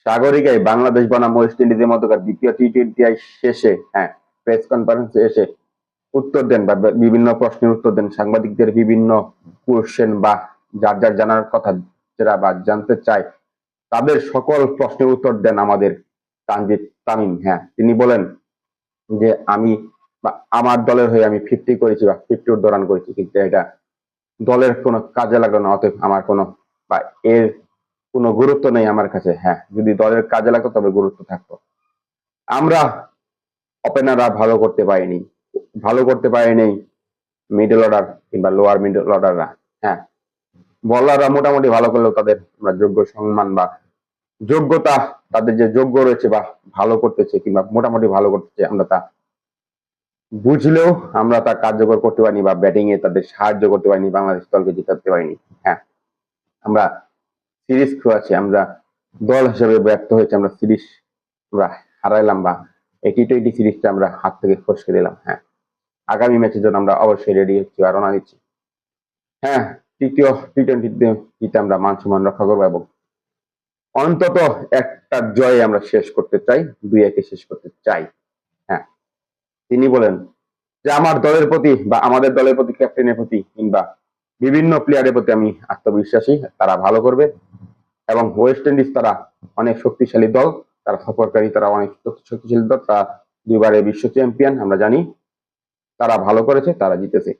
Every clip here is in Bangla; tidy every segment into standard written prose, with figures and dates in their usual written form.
সাগরিকায় বাংলাদেশ বনাম ওয়েস্ট ইন্ডিজের মধ্যকার দ্বিতীয় টি-20 শেষে প্রেস কনফারেন্সে এসে উত্তর দেন বা বিভিন্ন প্রশ্নের উত্তর দেন, সাংবাদিকদের বিভিন্ন কোশ্চেন বা যার যার জানার কথা যারা বা জানতে চায় তাদের সকল প্রশ্নের উত্তর দেন আমাদের তানজিদ তামিম। তিনি বলেন যে আমি বা আমার দলের হয়ে আমি 50 করেছি বা 50 উদ্বোধন করেছি, কিন্তু এটা দলের কোনো কাজে লাগলো না, অতএব আমার কোনো বা এর কোনো গুরুত্ব নেই আমার কাছে। যদি দলের কাজে লাগতো তবে গুরুত্ব থাকতো। আমরা ওপেনাররা ভালো করতে পারিনি মিডল অর্ডার কিংবা লোয়ার মিডল অর্ডাররা। বলাররা মোটামুটি ভালো করলেও তাদের আমরা যোগ্য সম্মান বা যোগ্যতা, তাদের যে যোগ্য রয়েছে বা ভালো করতেছে কিংবা মোটামুটি ভালো করতেছে, আমরা তা বুঝলেও আমরা তা কার্যকর করতে পারিনি বা ব্যাটিং এ তাদের সাহায্য করতে পারিনি, বাংলাদেশ দলকে জিতাতে পারিনি। আমরা সিরিজ খোয়াছি, আমরা দল হিসেবে ব্যর্থ হয়েছে, আমরা সিরিজ আমরা হারাইলাম বা এই টি-20 সিরিজটা আমরা হাত থেকে ফসকে দিলাম। আগামী ম্যাচের জন্য আমরা অবশ্যই রেডি হচ্ছি আর রওনা দিচ্ছি। তৃতীয় টি-20 আমরা মান সম্মান রক্ষা করবো এবং অন্তত একটা জয় আমরা শেষ করতে চাই, 2-1 শেষ করতে চাই। তিনি বলেন যে আমার দলের প্রতি বা আমাদের দলের প্রতি, ক্যাপ্টেনের প্রতি কিংবা বিভিন্ন প্লেয়ারের প্রতি আমি আত্মবিশ্বাসী, তারা ভালো করবে। এবং ওয়েস্ট ইন্ডিজ তারা অনেক শক্তিশালী দল, তারা সফরকারী, তারা অনেক শক্তিশালী দল, তারা 2বারের বিশ্ব চ্যাম্পিয়ন, আমরা জানি তারা ভালো করেছে, তারা জিতেছে।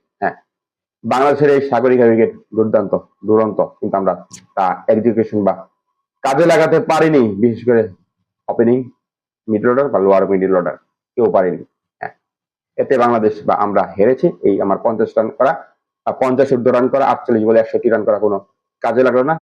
বাংলাদেশের এই সাগরিকা উইকেট দুরন্ত, কিন্তু আমরা তা এক্সিকিউশন বা কাজে লাগাতে পারিনি, বিশেষ করে ওপেনিং মিডল অর্ডার বা লোয়ার মিডল অর্ডার কেউ পারেনি। এতে বাংলাদেশ বা আমরা হেরেছি। এই আমার 50 রান করা, 50 রান করা, 48 বলে 61 রান করা কোনো কাজে লাগলো না।